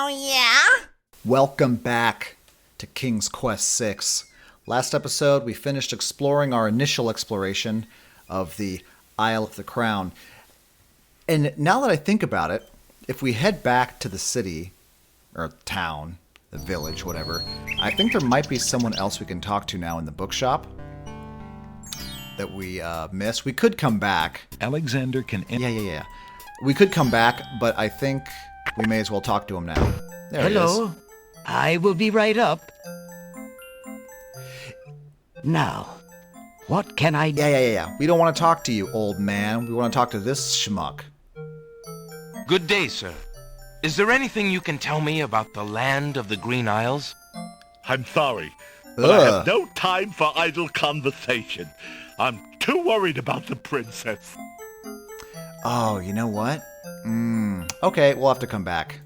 Oh, yeah? Welcome back to King's Quest VI. Last episode, we finished exploring our initial exploration of the Isle of the Crown. And now that I think about it, if we head back to the city, or town, the village, whatever, I think there might be someone else we can talk to now in the bookshop that we missed. We could come back. Alexander can... Yeah. We could come back, but I think we may as well talk to him now. There he is. Hello. I will be right up. Now, what can I do? Yeah. We don't want to talk to you, old man. We want to talk to this schmuck. Good day, sir. Is there anything you can tell me about the land of the Green Isles? I'm sorry, but I have no time for idle conversation. I'm too worried about the princess. Oh, you know what? Okay, we'll have to come back.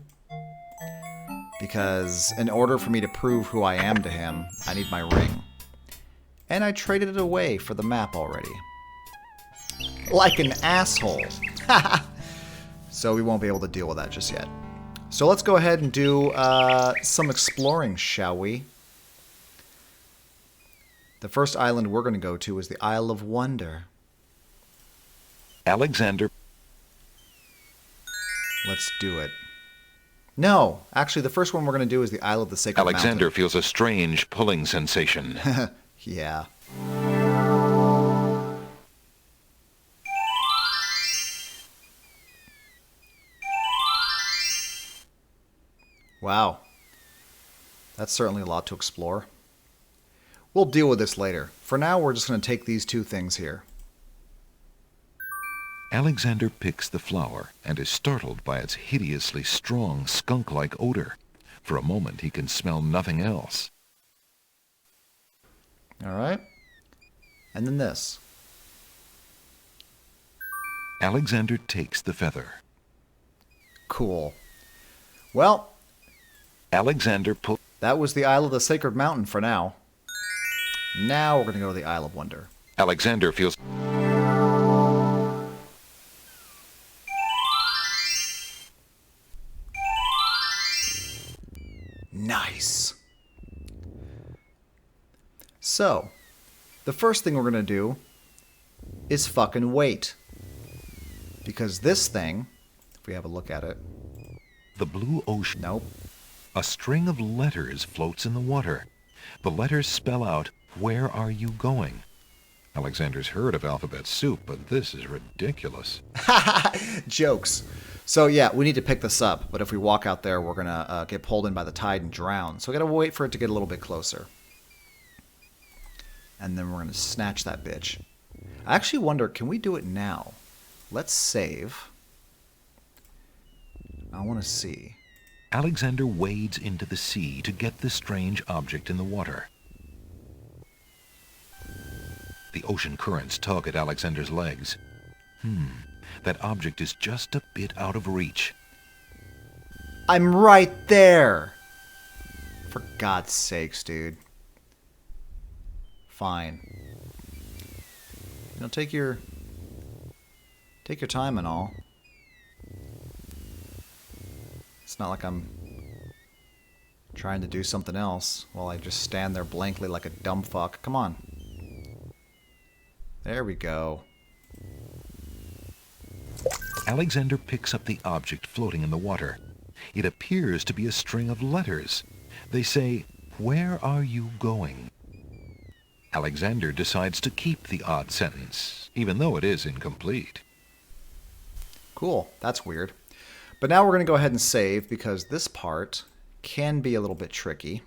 Because in order for me to prove who I am to him, I need my ring. And I traded it away for the map already. Like an asshole. So we won't be able to deal with that just yet. So let's go ahead and do some exploring, shall we? The first island we're going to go to is the Isle of Wonder. Alexander... Let's do it. No, actually, the first one we're going to do is the Isle of the Sacred Alexander Mountain. feels a strange pulling sensation. Yeah. Wow. That's certainly a lot to explore. We'll deal with this later. For now, we're just going to take these two things here. Alexander picks the flower and is startled by its hideously strong skunk-like odor. For a moment, he can smell nothing else. All right. And then this. Alexander takes the feather. Cool. Well, Alexander that was the Isle of the Sacred Mountain for now. Now we're going to go to the Isle of Wonder. Alexander feels... Nice. So, the first thing we're going to do is fucking wait. Because this thing, if we have a look at it... The blue ocean... Nope. A string of letters floats in the water. The letters spell out, "Where are you going?" Alexander's heard of alphabet soup, but this is ridiculous. Jokes. So yeah, we need to pick this up, but if we walk out there, we're going to get pulled in by the tide and drown. So we got to wait for it to get a little bit closer. And then we're going to snatch that bitch. I actually wonder, can we do it now? Let's save. I want to see. Alexander wades into the sea to get the strange object in the water. The ocean currents tug at Alexander's legs. That object is just a bit out of reach. I'm right there! For God's sakes, dude. Fine. You know, take your time and all. It's not like I'm trying to do something else while I just stand there blankly like a dumb fuck. Come on. There we go. Alexander picks up the object floating in the water. It appears to be a string of letters. They say, "Where are you going?" Alexander decides to keep the odd sentence, even though it is incomplete. Cool. That's weird. But now we're going to go ahead and save because this part can be a little bit tricky.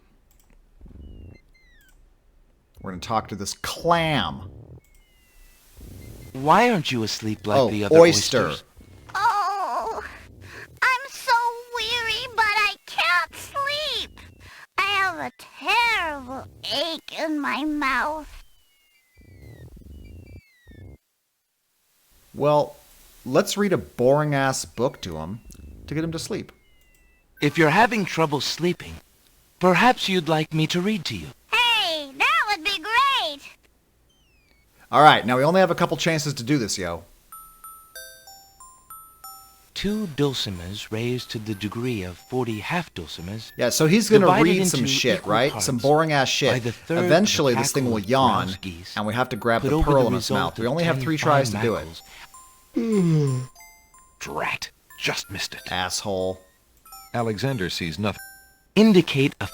We're going to talk to this clam. Why aren't you asleep like the other oyster. oysters? Oh, I'm so weary, but I can't sleep. I have a terrible ache in my mouth. Well, let's read a boring-ass book to him to get him to sleep. If you're having trouble sleeping, perhaps you'd like me to read to you. Hey, that would be great. All right, now we only have a couple chances to do this, yo. 2 dulcimers raised to the degree of 40 half dulcimers. Yeah, so he's going to divided read some into shit, equal right? parts Some boring-ass by shit. the third of Eventually, a this thing cackle will of yawn, grouse geese, and we have to grab put the over pearl the in its result mouth. We of only have 10 3 tries to fine do it. mackles. Drat. Just missed it. Asshole. Alexander sees nothing. Indicate a...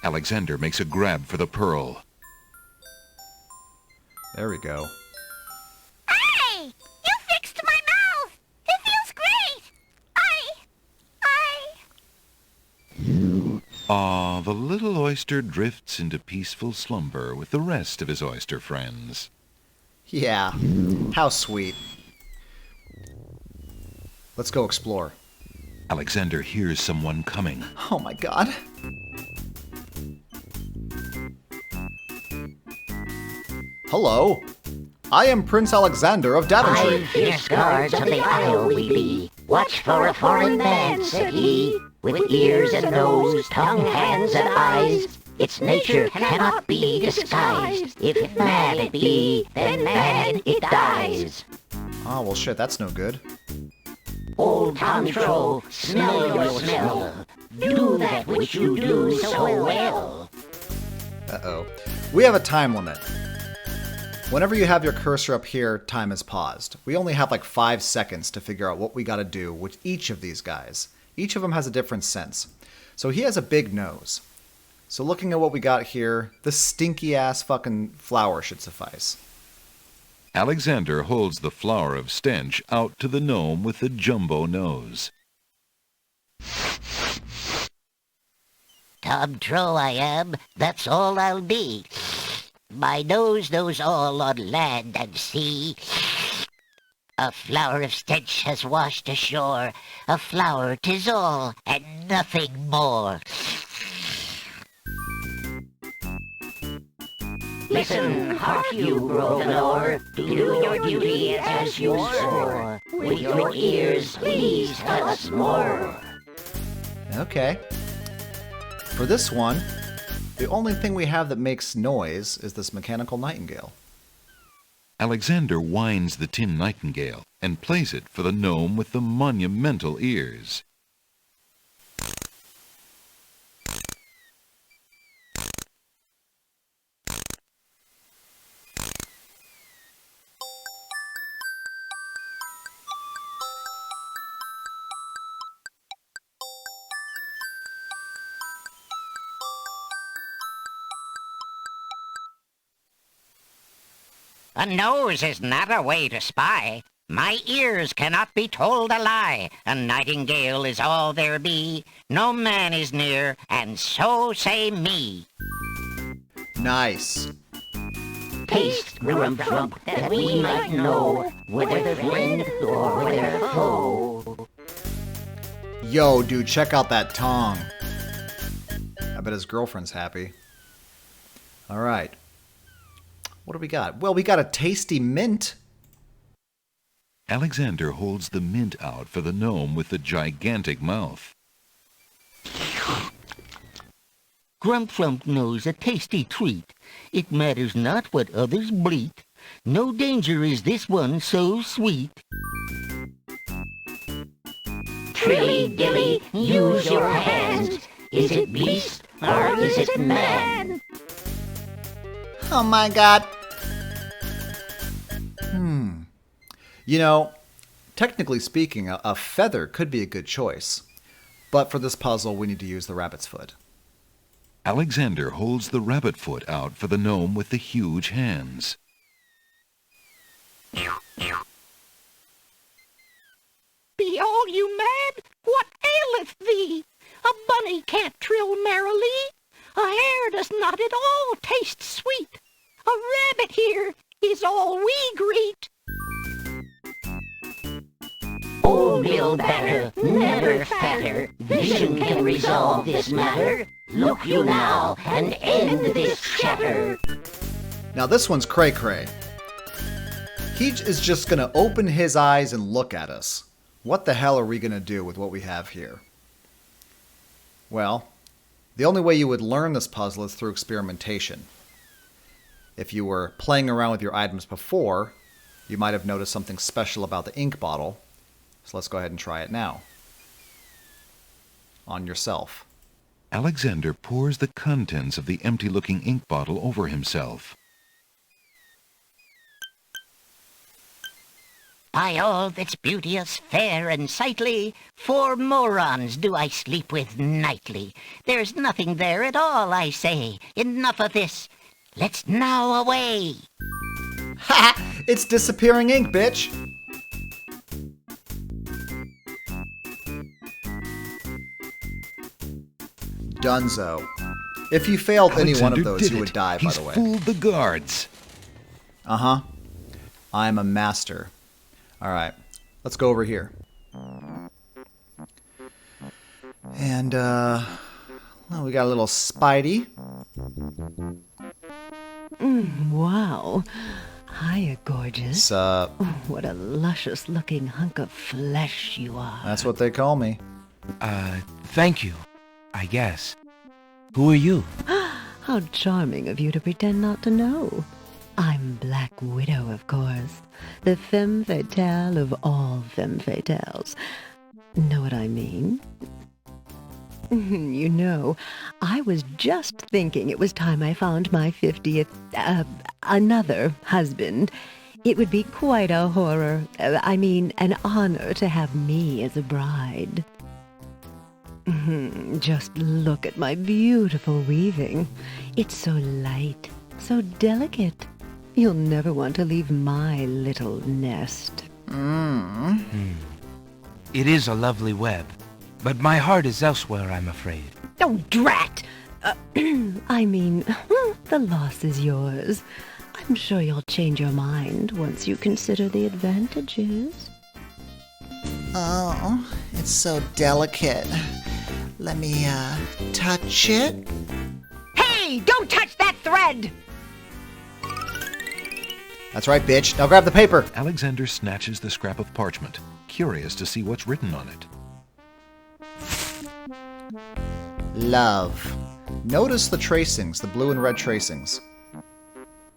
Alexander makes a grab for the pearl. There we go. Hey! You fixed my mouth! It feels great! The little oyster drifts into peaceful slumber with the rest of his oyster friends. Yeah. How sweet. Let's go explore. Alexander hears someone coming. Oh my god. Hello. I am Prince Alexander of Daventry. 5 fierce guards of the isle we be. Watch for a foreign man, said he, with ears and nose, tongue, hands, and eyes. Its nature cannot be disguised. If mad it be, then mad it dies. Oh, well shit, that's no good. Old Tantro, smell your smell. Do that which you do so well. Uh-oh. We have a time limit. Whenever you have your cursor up here, time is paused. We only have like 5 seconds to figure out what we gotta do with each of these guys. Each of them has a different sense. So he has a big nose. So looking at what we got here, the stinky-ass fucking flower should suffice. Alexander holds the flower of stench out to the gnome with the jumbo nose. Tantro I am, that's all I'll be. My nose knows all on land and sea. A flower of stench has washed ashore. A flower 'tis all, and nothing more. Listen, hark you, Grosvenor. Do your duty as you swore. With your ears, please tell us more. Okay. For this one, the only thing we have that makes noise is this mechanical nightingale. Alexander winds the tin nightingale and plays it for the gnome with the monumental ears. A nose is not a way to spy. My ears cannot be told a lie. A nightingale is all there be. No man is near, and so say me. Nice. Taste, Grump, that we might know whether friend or whether foe. Yo, dude, check out that tongue. I bet his girlfriend's happy. Alright. What do we got? Well, we got a tasty mint. Alexander holds the mint out for the gnome with the gigantic mouth. Grump knows a tasty treat. It matters not what others bleat. No danger is this one so sweet. Trilly dilly, use your hands. Is it beast or is it man? Oh my god. You know, technically speaking, a feather could be a good choice. But for this puzzle, we need to use the rabbit's foot. Alexander holds the rabbit foot out for the gnome with the huge hands. Be all you mad? What aileth thee? A bunny can't trill merrily. A hare does not at all taste sweet. A rabbit here is all we greet. Old Bill Batter, never fatter. Vision can resolve this matter. Look you now and end this chatter. Now this one's cray-cray. He is just going to open his eyes and look at us. What the hell are we going to do with what we have here? Well, the only way you would learn this puzzle is through experimentation. If you were playing around with your items before, you might have noticed something special about the ink bottle. So let's go ahead and try it now. On yourself. Alexander pours the contents of the empty-looking ink bottle over himself. By all that's beauteous, fair, and sightly, 4 morons do I sleep with nightly. There's nothing there at all, I say. Enough of this. Let's now away. Ha! It's disappearing ink, bitch! Dunzo. If you failed any one of Alexander those, did you it. would die, by He's the way. fooled the guards. Uh-huh. I'm a master. Alright, let's go over here. And, well, we got a little Spidey. Wow. Hiya, gorgeous. It's, What a luscious-looking hunk of flesh you are. that's what they call me. Thank you, I guess. Who are you? How charming of you to pretend not to know. I'm Black Widow, of course. The femme fatale of all femme fatales. Know what I mean? You know, I was just thinking it was time I found my 50th, another husband. It would be quite a horror, an honor to have me as a bride. Just look at my beautiful weaving. It's so light, so delicate. You'll never want to leave my little nest. It is a lovely web, but my heart is elsewhere, I'm afraid. Oh, drat! The loss is yours. I'm sure you'll change your mind once you consider the advantages. Oh, it's so delicate. Let me, touch it. Hey, don't touch that thread! That's right, bitch. Now grab the paper. Alexander snatches the scrap of parchment, curious to see what's written on it. Love. Notice the tracings, the blue and red tracings.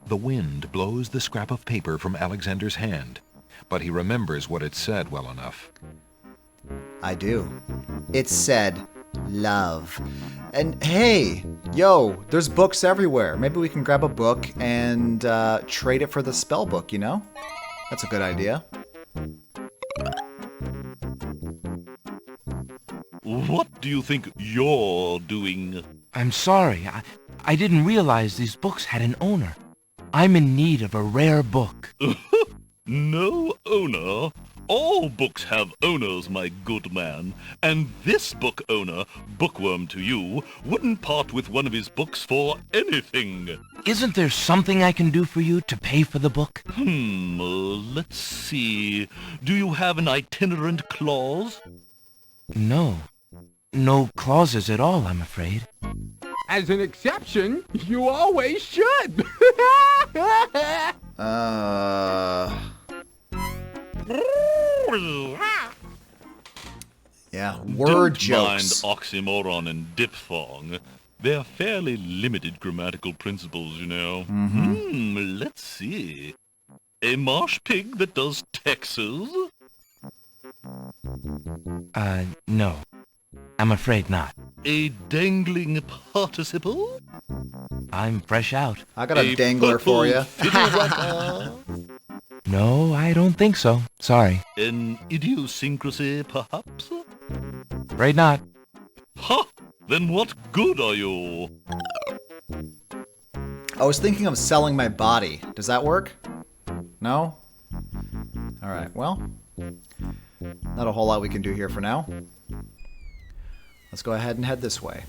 The wind blows the scrap of paper from Alexander's hand, but he remembers what it said well enough. I do. It said, love. And hey, yo, there's books everywhere. Maybe we can grab a book and trade it for the spell book, you know? That's a good idea. What do you think you're doing? I'm sorry, I didn't realize these books had an owner. I'm in need of a rare book. No owner? All books have owners, my good man. And this book owner, bookworm to you, wouldn't part with one of his books for anything. Isn't there something I can do for you to pay for the book? Let's see. Do you have an itinerant clause? No. No clauses at all, I'm afraid. As an exception, you always should. Yeah, word Don't jokes. mind oxymoron and diphthong. They're fairly limited grammatical principles, you know. Let's see. A marsh pig that does Texas? No. I'm afraid not. A dangling participle? I'm fresh out. I got a dangler for you. No, I don't think so. Sorry. An idiosyncrasy, perhaps? Afraid not. Ha! Then what good are you? I was thinking of selling my body. Does that work? No? Alright, well, not a whole lot we can do here for now. Let's go ahead and head this way.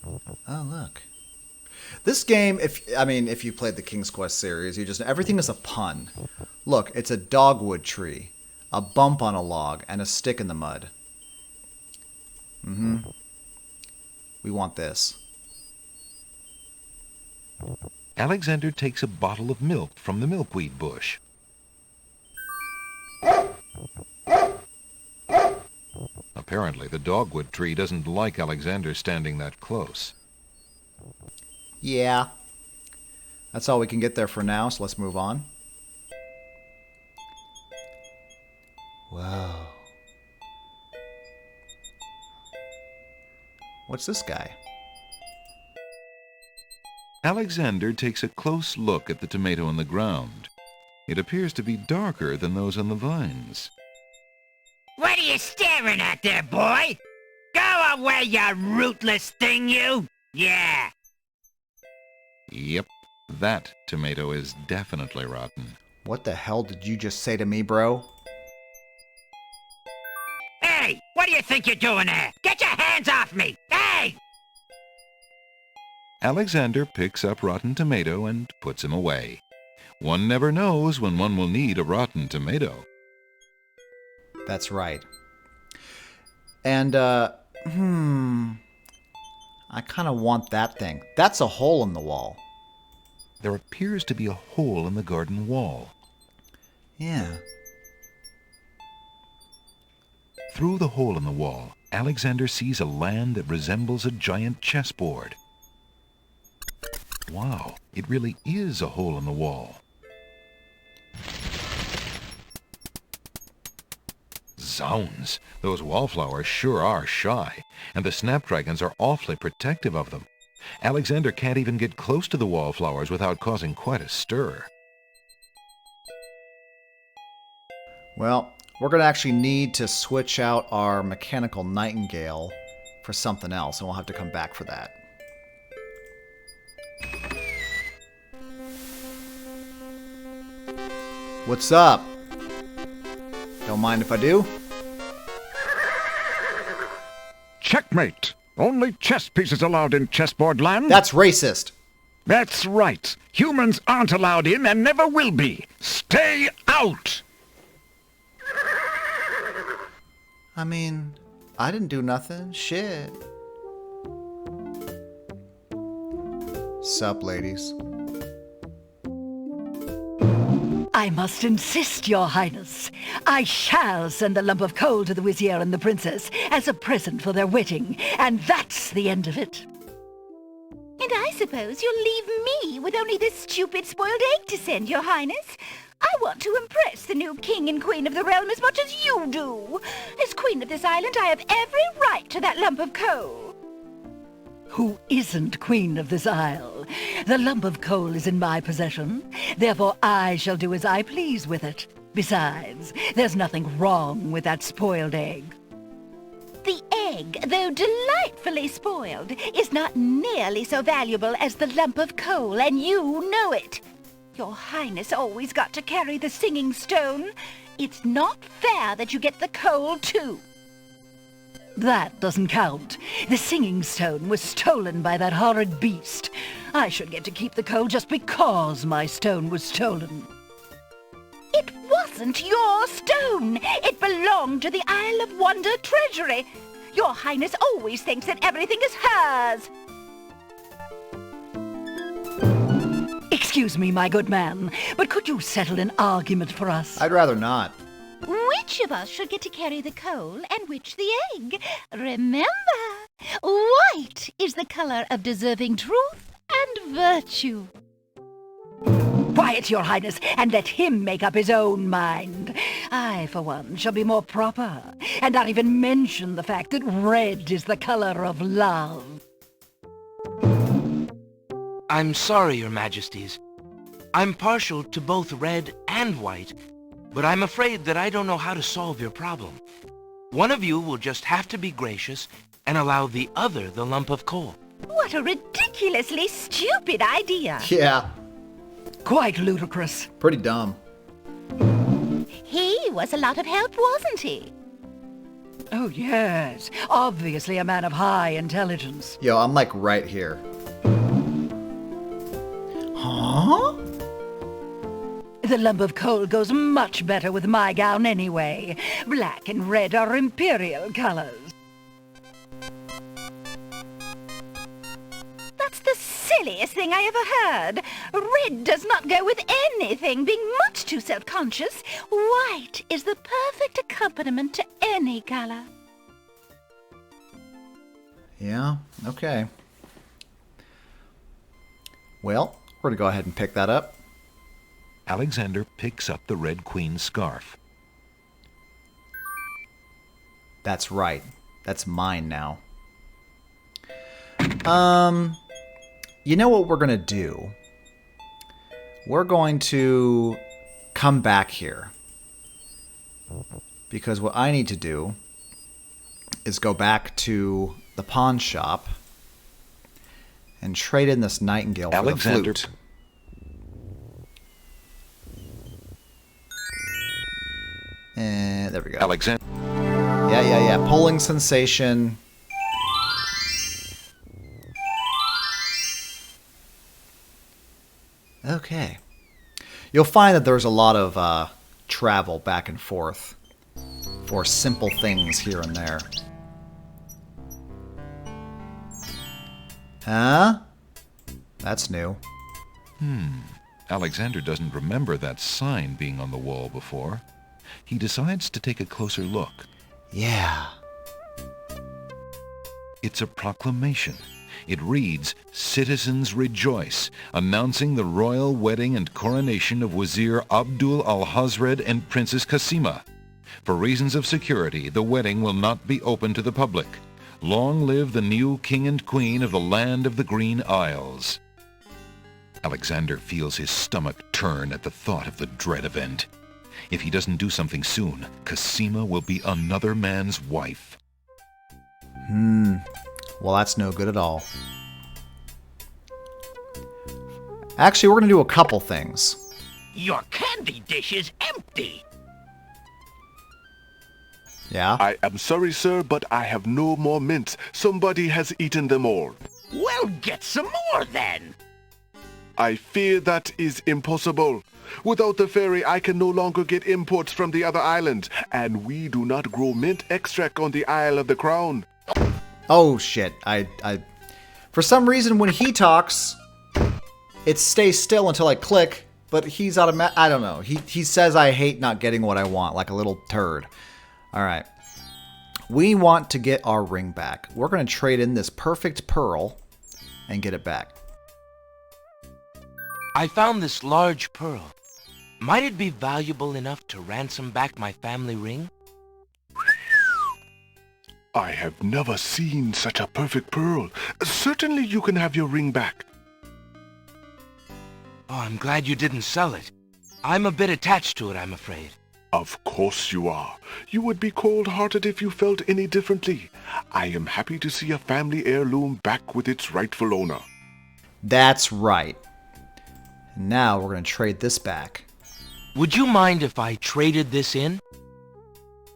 Oh, look. This game, if you played the King's Quest series, you just everything is a pun. Look, it's a dogwood tree, a bump on a log, and a stick in the mud. We want this. Alexander takes a bottle of milk from the milkweed bush. Apparently, the dogwood tree doesn't like Alexander standing that close. Yeah. That's all we can get there for now, so let's move on. What's this guy? Alexander takes a close look at the tomato on the ground. It appears to be darker than those on the vines. What are you staring at there, boy? Go away, you rootless thing, you! Yeah! Yep, that tomato is definitely rotten. What the hell did you just say to me, bro? Hey! What do you think you're doing there? Get your hands off me! Hey! Alexander picks up rotten tomato and puts him away. One never knows when one will need a rotten tomato. That's right. And, I kind of want that thing. That's a hole in the wall. There appears to be a hole in the garden wall. Yeah. Through the hole in the wall, Alexander sees a land that resembles a giant chessboard. Wow, it really is a hole in the wall. Zounds, those wallflowers sure are shy, and the snapdragons are awfully protective of them. Alexander can't even get close to the wallflowers without causing quite a stir. Well, we're going to actually need to switch out our mechanical nightingale for something else, and we'll have to come back for that. What's up? Don't mind if I do? Checkmate! Only chess pieces allowed in chessboard land? That's racist! That's right. Humans aren't allowed in and never will be. Stay out! I mean, I didn't do nothing. Shit. Sup, ladies? I must insist, Your Highness. I shall send the lump of coal to the Vizier and the Princess as a present for their wedding, and that's the end of it. And I suppose you'll leave me with only this stupid spoiled egg to send, Your Highness. I want to impress the new king and queen of the realm as much as you do. As queen of this island, I have every right to that lump of coal. Who isn't queen of this isle? The lump of coal is in my possession. Therefore, I shall do as I please with it. Besides, there's nothing wrong with that spoiled egg. The egg, though delightfully spoiled, is not nearly so valuable as the lump of coal, and you know it. Your Highness always got to carry the singing stone. It's not fair that you get the coal, too. That doesn't count. The singing stone was stolen by that horrid beast. I should get to keep the coal just because my stone was stolen. It wasn't your stone. It belonged to the Isle of Wonder treasury. Your Highness always thinks that everything is hers. Excuse me, my good man, but could you settle an argument for us? I'd rather not. Which of us should get to carry the coal and which the egg? Remember, white is the color of deserving truth and virtue. Quiet, Your Highness, and let him make up his own mind. I, for one, shall be more proper, and not even mention the fact that red is the color of love. I'm sorry, Your Majesties. I'm partial to both red and white, but I'm afraid that I don't know how to solve your problem. One of you will just have to be gracious and allow the other the lump of coal. What a ridiculously stupid idea. Yeah. Quite ludicrous. Pretty dumb. He was a lot of help, wasn't he? Oh, yes. Obviously a man of high intelligence. Yo, I'm like right here. Huh? The lump of coal goes much better with my gown anyway. Black and red are imperial colors. That's the silliest thing I ever heard. Red does not go with anything, being much too self-conscious. White is the perfect accompaniment to any color. Yeah, okay. Well, we're going to go ahead and pick that up. Alexander picks up the Red Queen's scarf. That's right. That's mine now. You know what we're going to do? We're going to come back here. Because what I need to do is go back to the pawn shop and trade in this nightingale for Alexander. the flute. And there we go. Alexander. Yeah. Polling sensation. Okay. You'll find that there's a lot of travel back and forth for simple things here and there. Huh? That's new. Alexander doesn't remember that sign being on the wall before. He decides to take a closer look. Yeah. It's a proclamation. It reads, "Citizens rejoice, announcing the royal wedding and coronation of Wazir Abdul al-Hazred and Princess Kasima. For reasons of security, the wedding will not be open to the public. Long live the new king and queen of the land of the Green Isles." Alexander feels his stomach turn at the thought of the dread event. If he doesn't do something soon, Kasima will be another man's wife. Well, that's no good at all. Actually, we're going to do a couple things. Your candy dish is empty. Yeah? I am sorry, sir, but I have no more mints. Somebody has eaten them all. Well, get some more then. I fear that is impossible. Without the ferry, I can no longer get imports from the other islands, and we do not grow mint extract on the Isle of the Crown. Oh, shit. For some reason, when he talks, it stays still until I click, but he's automatic. I don't know. He says I hate not getting what I want, like a little turd. All right. We want to get our ring back. We're going to trade in this perfect pearl and get it back. I found this large pearl. Might it be valuable enough to ransom back my family ring? I have never seen such a perfect pearl. Certainly you can have your ring back. Oh, I'm glad you didn't sell it. I'm a bit attached to it, I'm afraid. Of course you are. You would be cold-hearted if you felt any differently. I am happy to see a family heirloom back with its rightful owner. That's right. Now we're going to trade this back. Would you mind if I traded this in?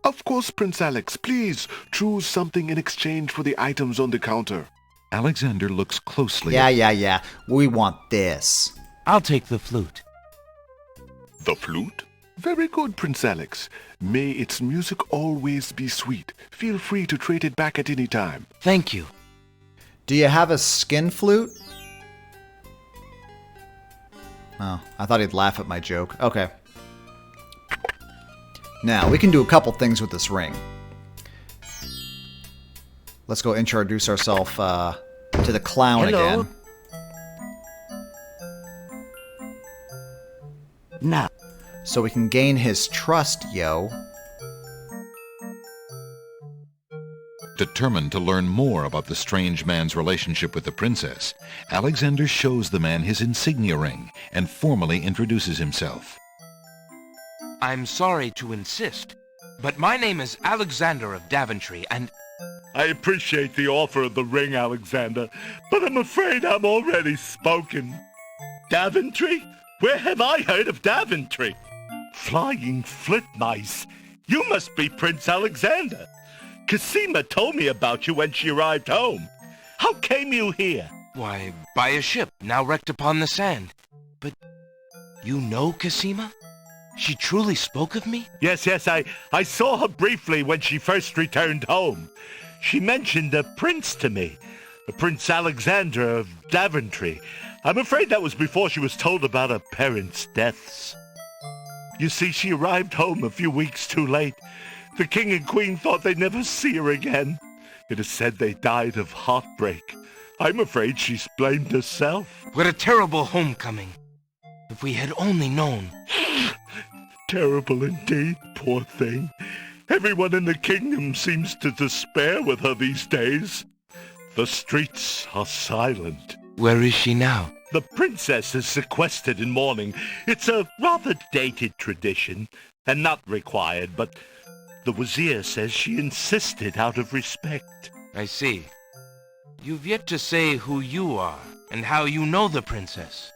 Of course, Prince Alex. Please choose something in exchange for the items on the counter. Alexander looks closely. Yeah. We want this. I'll take the flute. The flute? Very good, Prince Alex. May its music always be sweet. Feel free to trade it back at any time. Thank you. Do you have a skin flute? Oh, I thought he'd laugh at my joke. Okay. Now, we can do a couple things with this ring. Let's go introduce ourselves to the clown again. Now. So we can gain his trust, yo. Determined to learn more about the strange man's relationship with the princess, Alexander shows the man his insignia ring and formally introduces himself. I'm sorry to insist, but my name is Alexander of Daventry, and... I appreciate the offer of the ring, Alexander, but I'm afraid I'm already spoken. Daventry? Where have I heard of Daventry? Flying flint-mice. You must be Prince Alexander. Kasima told me about you when she arrived home. How came you here? Why, by a ship, now wrecked upon the sand. But you know Kasima? She truly spoke of me? Yes, I saw her briefly when she first returned home. She mentioned a prince to me, Prince Alexander of Daventry. I'm afraid that was before she was told about her parents' deaths. You see, she arrived home a few weeks too late. The king and queen thought they'd never see her again. It is said they died of heartbreak. I'm afraid she's blamed herself. What a terrible homecoming. If we had only known. Terrible indeed, poor thing. Everyone in the kingdom seems to despair with her these days. The streets are silent. Where is she now? The princess is sequestered in mourning. It's a rather dated tradition, and not required, but the Wazir says she insisted out of respect. I see. You've yet to say who you are, and how you know the princess.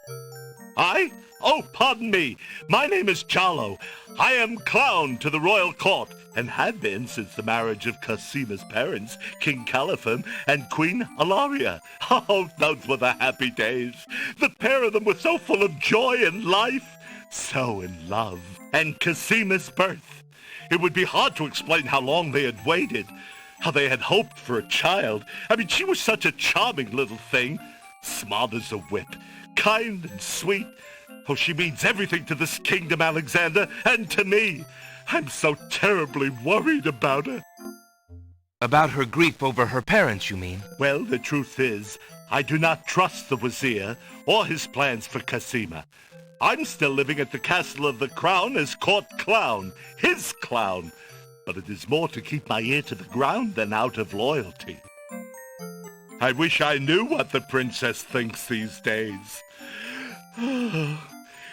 I? Oh, pardon me. My name is Jallo. I am clown to the royal court, and had been since the marriage of Casima's parents, King Caliphim and Queen Alaria. Oh, those were the happy days. The pair of them were so full of joy and life, so in love. And Casima's birth. It would be hard to explain how long they had waited, how they had hoped for a child. I mean, she was such a charming little thing, smart as a whip, kind and sweet. Oh, she means everything to this kingdom, Alexander, and to me. I'm so terribly worried about her. About her grief over her parents, you mean? Well, the truth is, I do not trust the Wazir or his plans for Casima. I'm still living at the Castle of the Crown as court clown, his clown. But it is more to keep my ear to the ground than out of loyalty. I wish I knew what the princess thinks these days.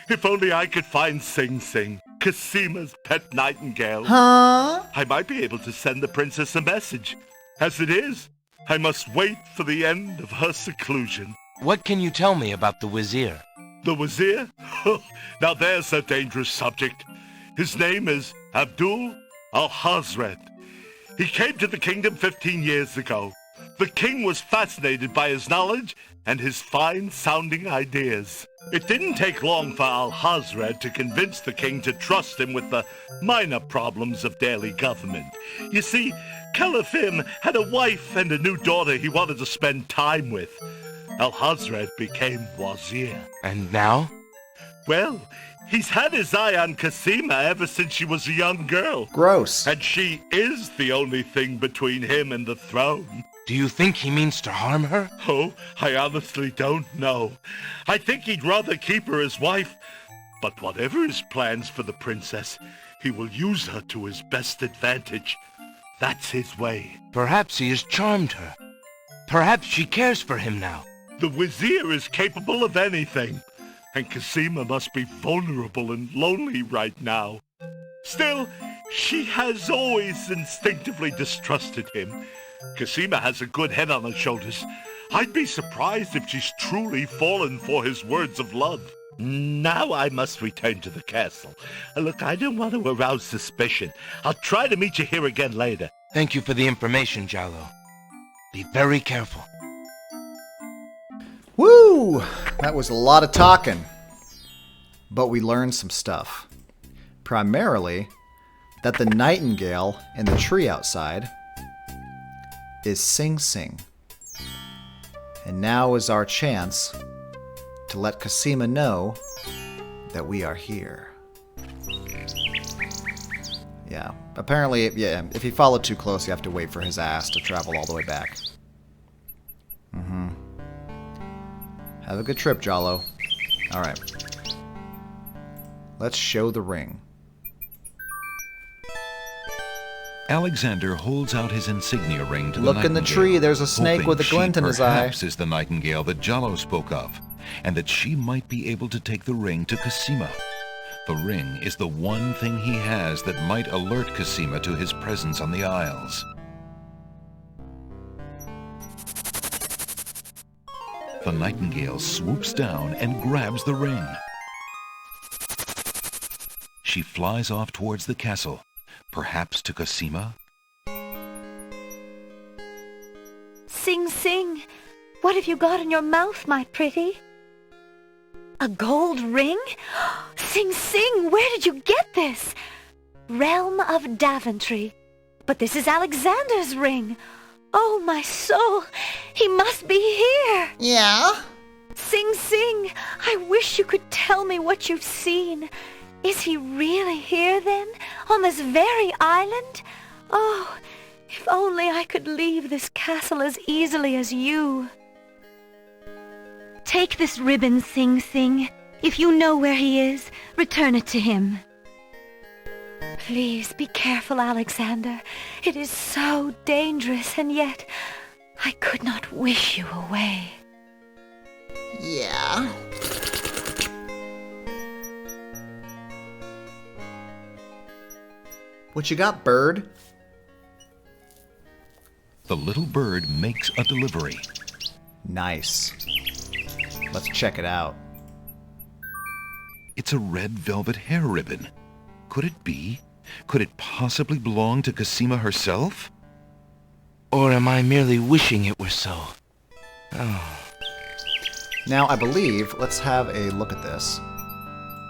If only I could find Sing Sing, Casima's pet nightingale. Huh? I might be able to send the princess a message. As it is, I must wait for the end of her seclusion. What can you tell me about the Wazir? The Wazir? Now there's a dangerous subject. His name is Abdul Al-Hazred. He came to the kingdom 15 years ago. The king was fascinated by his knowledge and his fine-sounding ideas. It didn't take long for Al-Hazred to convince the king to trust him with the minor problems of daily government. You see, Caliphim had a wife and a new daughter he wanted to spend time with. Al-Hazred became Wazir. And now? Well, he's had his eye on Casima ever since she was a young girl. Gross. And she is the only thing between him and the throne. Do you think he means to harm her? Oh, I honestly don't know. I think he'd rather keep her as wife. But whatever his plans for the princess, he will use her to his best advantage. That's his way. Perhaps he has charmed her. Perhaps she cares for him now. The Wazir is capable of anything. And Casima must be vulnerable and lonely right now. Still, she has always instinctively distrusted him. Casima has a good head on her shoulders. I'd be surprised if she's truly fallen for his words of love. Now I must return to the castle. Look, I don't want to arouse suspicion. I'll try to meet you here again later. Thank you for the information, Jallo. Be very careful. Woo! That was a lot of talking. But we learned some stuff. Primarily, that the nightingale in the tree outside is Sing Sing. And now is our chance to let Casima know that we are here. Yeah, apparently, if you follow too close, you have to wait for his ass to travel all the way back. Have a good trip, Jallo. Alright. Let's show the ring. Alexander holds out his insignia ring to the Look nightingale. in the tree, there's a snake hoping with a glint in his eye. Perhaps is the nightingale that Jallo spoke of, and that she might be able to take the ring to Casima. The ring is the one thing he has that might alert Casima to his presence on the Isles. The nightingale swoops down and grabs the ring. She flies off towards the castle, perhaps to Casima? Sing Sing, what have you got in your mouth, my pretty? A gold ring? Sing Sing, where did you get this? Realm of Daventry. But this is Alexander's ring. Oh, my soul, he must be here. Yeah? Sing Sing, I wish you could tell me what you've seen. Is he really here, then, on this very island? Oh, if only I could leave this castle as easily as you. Take this ribbon, Sing Sing. If you know where he is, return it to him. Please be careful, Alexander. It is so dangerous, and yet I could not wish you away. Yeah. What you got, bird? The little bird makes a delivery. Nice. Let's check it out. It's a red velvet hair ribbon. Could it be? Could it possibly belong to Cassima herself? Or am I merely wishing it were so? Oh. Now, I believe, let's have a look at this.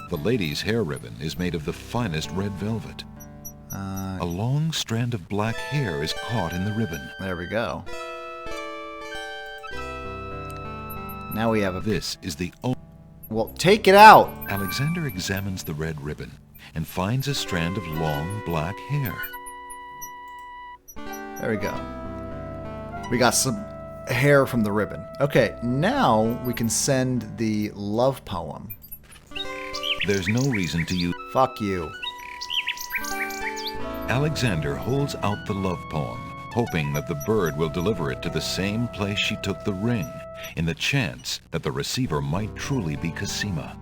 The lady's hair ribbon is made of the finest red velvet. A long strand of black hair is caught in the ribbon. There we go. Now we have a... This is the only... Well, take it out! Alexander examines the red ribbon and finds a strand of long black hair. There we go. We got some hair from the ribbon. Okay, now we can send the love poem. There's no reason to use... Fuck you. Alexander holds out the love poem, hoping that the bird will deliver it to the same place she took the ring, in the chance that the receiver might truly be Cassima.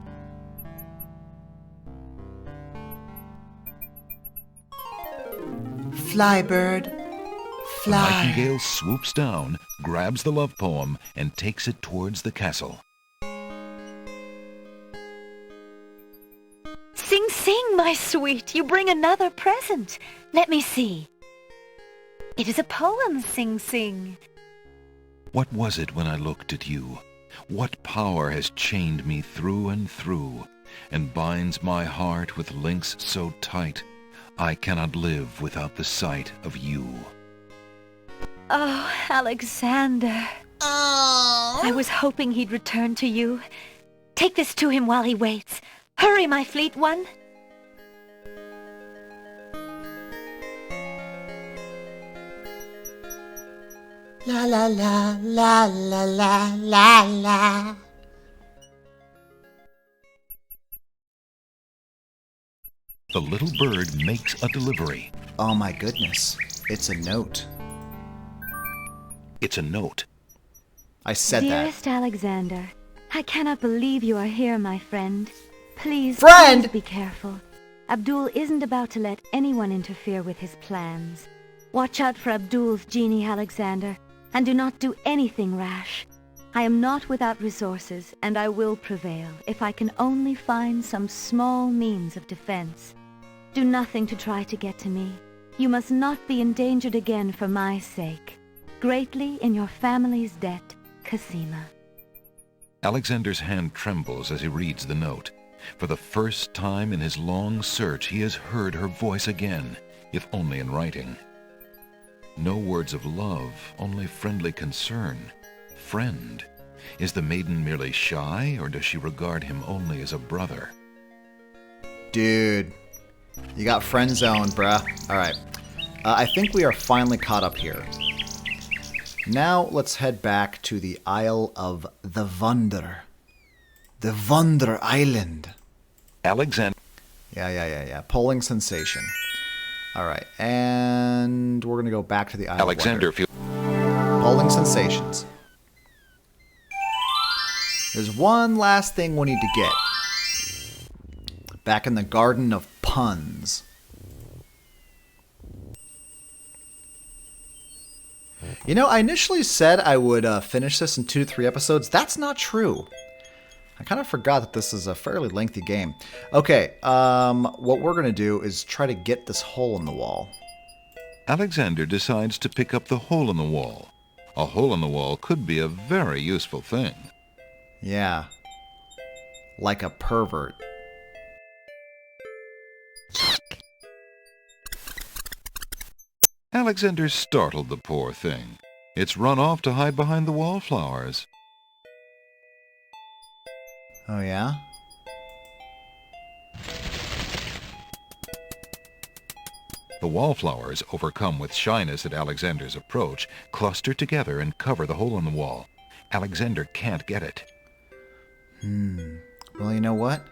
Fly, bird. The nightingale swoops down, grabs the love poem, and takes it towards the castle. Sing, sing, my sweet, you bring another present. Let me see. It is a poem, Sing Sing. What was it when I looked at you? What power has chained me through and through, and binds my heart with links so tight, I cannot live without the sight of you? Oh, Alexander. Oh. I was hoping he'd return to you. Take this to him while he waits. Hurry, my fleet one. La la la la la la la la. The little bird makes a delivery. Oh my goodness. It's a note. It's a note. I said Dearest Alexander, I cannot believe you are here, my friend. Please be careful. Abdul isn't about to let anyone interfere with his plans. Watch out for Abdul's genie, Alexander, and do not do anything rash. I am not without resources, and I will prevail if I can only find some small means of defense. Do nothing to try to get to me. You must not be endangered again for my sake. Greatly in your family's debt, Cassima. Alexander's hand trembles as he reads the note. For the first time in his long search, he has heard her voice again, if only in writing. No words of love, only friendly concern. Friend. Is the maiden merely shy, or does she regard him only as a brother? Dude, you got friend zoned, bruh. Alright. I think we are finally caught up here. Now let's head back to the Isle of the Wonder. The Wonder Island. Alexander. Yeah. Polling sensation. Alright, and we're going to go back to the Isle Alexander of Wonder. Polling sensations. There's one last thing we need to get. Back in the Garden of Puns. You know, I initially said I would finish this in 2 to 3 episodes. That's not true. I kind of forgot that this is a fairly lengthy game. Okay, what we're going to do is try to get this hole in the wall. Alexander decides to pick up the hole in the wall. A hole in the wall could be a very useful thing. Yeah. Like a pervert. Alexander startled the poor thing. It's run off to hide behind the wallflowers. Oh, yeah? The wallflowers, overcome with shyness at Alexander's approach, cluster together and cover the hole in the wall. Alexander can't get it. Well, you know what?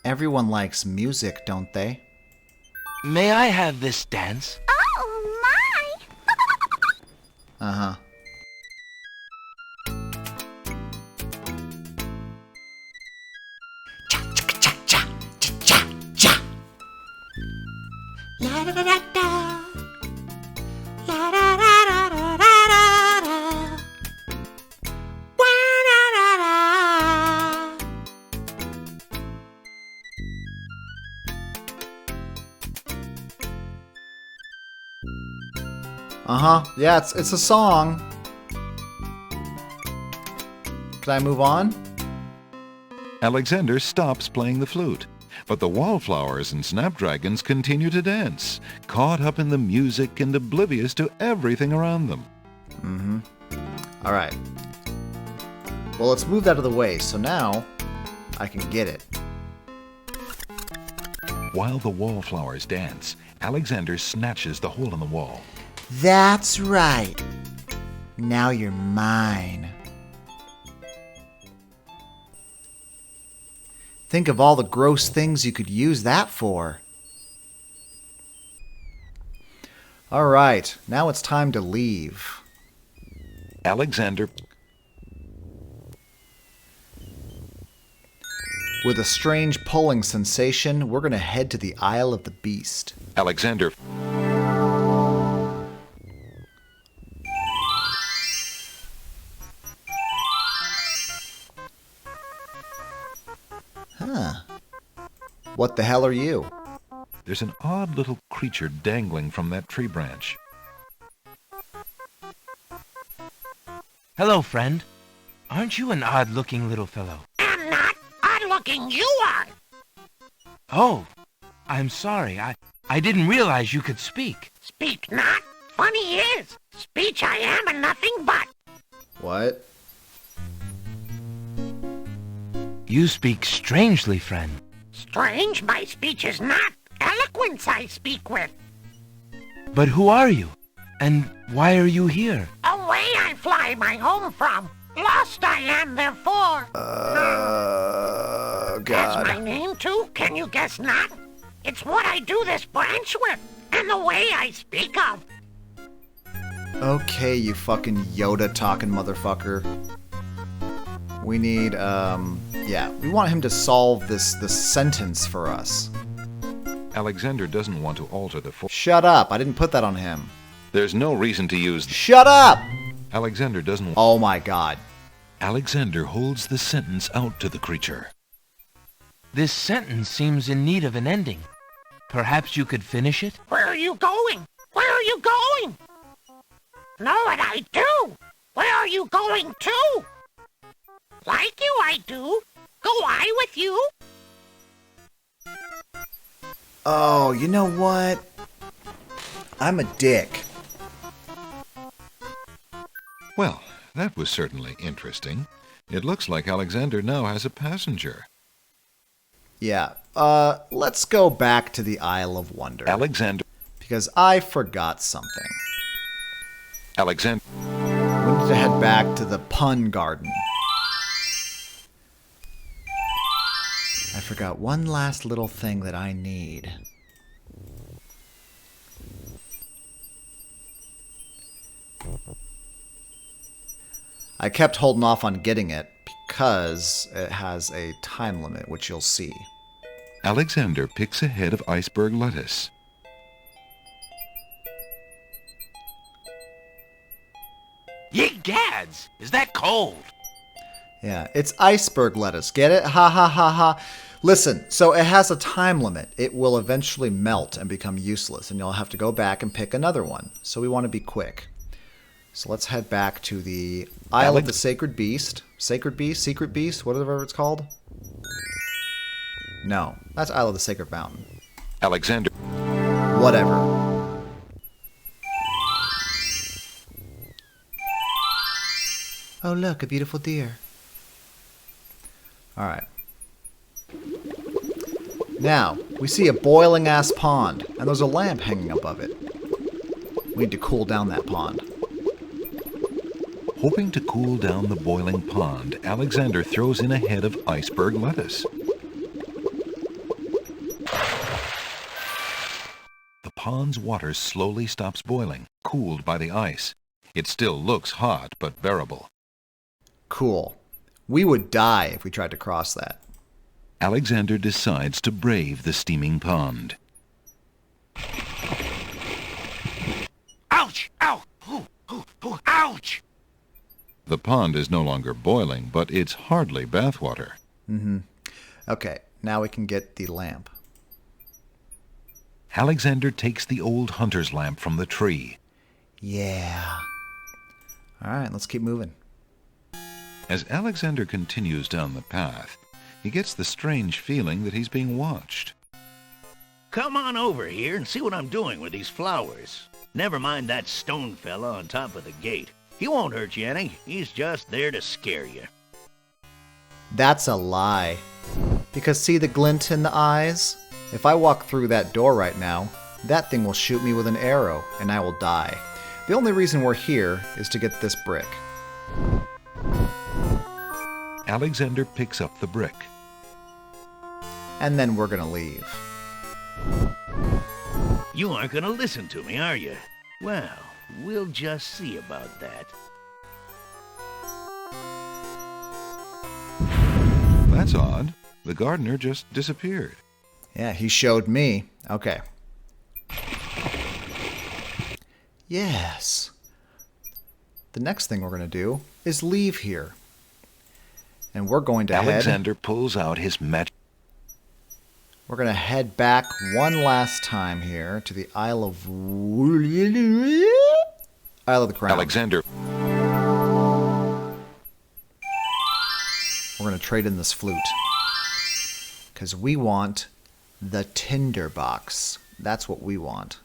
Everyone likes music, don't they? May I have this dance? Oh, my! Uh-huh. La da da da da. La da da da da da da. Wah da da da. Uh-huh. Yeah, it's a song. Can I move on? Alexander stops playing the flute, but the wallflowers and snapdragons continue to dance, caught up in the music and oblivious to everything around them. Mm-hmm. All right. Well, let's move that out of the way, so now I can get it. While the wallflowers dance, Alexander snatches the hole in the wall. That's right. Now you're mine. Think of all the gross things you could use that for. All right, now it's time to leave. Alexander... With a strange pulling sensation, we're going to head to the Isle of the Beast. Alexander... Huh. What the hell are you? There's an odd little creature dangling from that tree branch. Hello, friend. Aren't you an odd-looking little fellow? I'm not odd-looking, you are. Oh, I'm sorry. I didn't realize you could speak. Speak not. Funny is, speech I am and nothing but. What? You speak strangely, friend. Strange my speech is not. Eloquence I speak with. But who are you? And why are you here? Away I fly my home from. Lost I am therefore. God. As my name too, can you guess not? It's what I do this branch with, and the way I speak of. Okay, you fucking Yoda talking motherfucker. We need, yeah, we want him to solve this sentence for us. Alexander doesn't want to alter the Shut up, I didn't put that on him. There's no reason to use... Shut up! Alexander doesn't... Oh my god. Alexander holds the sentence out to the creature. This sentence seems in need of an ending. Perhaps you could finish it? Where are you going? Where are you going? Know what I do? Where are you going to? Like you I do. Go I with you? Oh, you know what? I'm a dick. Well, that was certainly interesting. It looks like Alexander now has a passenger. Yeah, let's go back to the Isle of Wonder. Alexander... Because I forgot something. Alexander... We need to head back to the Pun Garden. I forgot one last little thing that I need. I kept holding off on getting it because it has a time limit, which you'll see. Alexander picks a head of iceberg lettuce. Ye gads! Is that cold? Yeah, it's iceberg lettuce. Get it? Ha ha ha ha. Listen, so it has a time limit. It will eventually melt and become useless, and you'll have to go back and pick another one. So we want to be quick. So let's head back to the Isle of the Sacred Beast. Sacred Beast? Secret Beast? Whatever it's called. No, that's Isle of the Sacred Mountain. Alexander. Whatever. Oh look, a beautiful deer. Alright. Now, we see a boiling ass pond, and there's a lamp hanging above it. We need to cool down that pond. Hoping to cool down the boiling pond, Alexander throws in a head of iceberg lettuce. The pond's water slowly stops boiling, cooled by the ice. It still looks hot, but bearable. Cool. We would die if we tried to cross that. Alexander decides to brave the steaming pond. Ouch! Ow! Ooh, ooh, ooh, ouch! The pond is no longer boiling, but it's hardly bathwater. Okay, now we can get the lamp. Alexander takes the old hunter's lamp from the tree. Yeah. Alright, let's keep moving. As Alexander continues down the path, he gets the strange feeling that he's being watched. Come on over here and see what I'm doing with these flowers. Never mind that stone fella on top of the gate. He won't hurt you any. He's just there to scare you. That's a lie. Because see the glint in the eyes? If I walk through that door right now, that thing will shoot me with an arrow, and I will die. The only reason we're here is to get this brick. Alexander picks up the brick. And then we're gonna leave. You aren't gonna listen to me, are you? Well, we'll just see about that. That's odd. The gardener just disappeared. Yeah, he showed me. Okay. Yes. The next thing we're going to do is leave here. And we're going to Alexander pulls out his magic. We're going to head back one last time here to the Isle of the Crown. Alexander. We're going to trade in this flute. Because we want the tinderbox. That's what we want.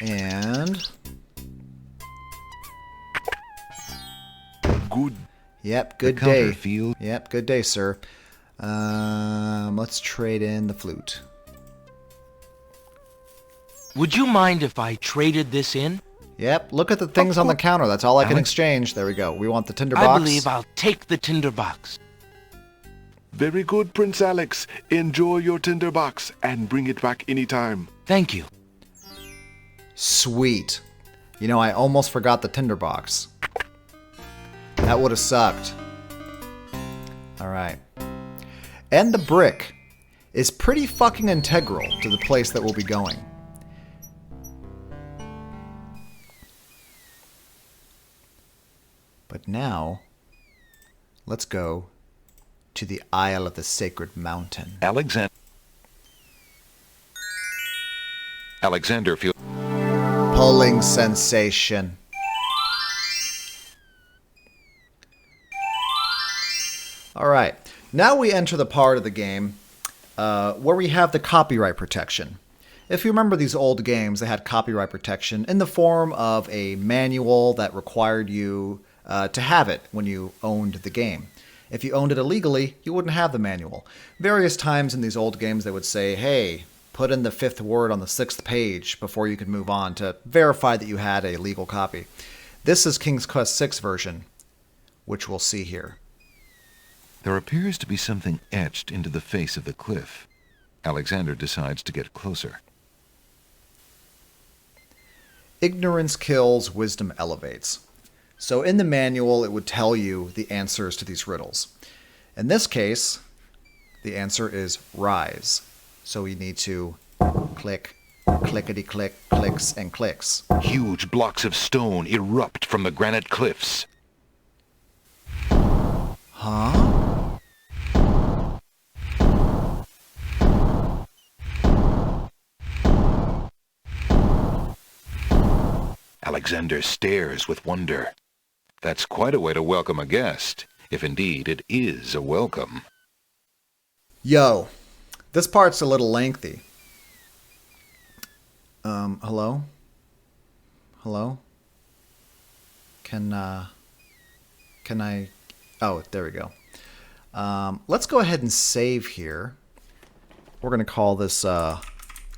And... Good. Yep, good day. Yep, good day, sir. Let's trade in the flute. Would you mind if I traded this in? Yep, look at the things on the counter. That's all I can exchange. There we go. We want the tinderbox. I believe I'll take the tinderbox. Very good, Prince Alex. Enjoy your tinderbox and bring it back anytime. Thank you. Sweet. You know, I almost forgot the tinderbox. That would have sucked. Alright. And the brick is pretty fucking integral to the place that we'll be going. But now, let's go to the Isle of the Sacred Mountain. Alexander feels... Pulling sensation. Alright, now we enter the part of the game where we have the copyright protection. If you remember these old games, they had copyright protection in the form of a manual that required you to have it when you owned the game. If you owned it illegally, you wouldn't have the manual. Various times in these old games they would say, hey, put in the 5th word on the 6th page before you could move on to verify that you had a legal copy. This is King's Quest VI version, which we'll see here. There appears to be something etched into the face of the cliff. Alexander decides to get closer. Ignorance kills, wisdom elevates. So in the manual, it would tell you the answers to these riddles. In this case, the answer is rise. So we need to click, clickety-click, clicks, and clicks. Huge blocks of stone erupt from the granite cliffs. Huh? Alexander stares with wonder. That's quite a way to welcome a guest, if indeed it is a welcome. Yo, this part's a little lengthy. Hello? Hello? Can I... Oh, there we go. Let's go ahead and save here. We're going to call this,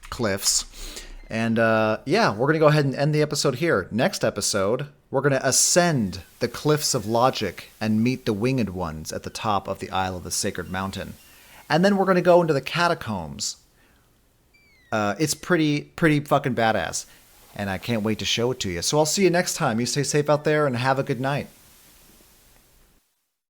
Cliffs. And, yeah, we're going to go ahead and end the episode here. Next episode, we're going to ascend the Cliffs of Logic and meet the Winged Ones at the top of the Isle of the Sacred Mountain. And then we're going to go into the Catacombs. It's pretty fucking badass. And I can't wait to show it to you. So I'll see you next time. You stay safe out there and have a good night.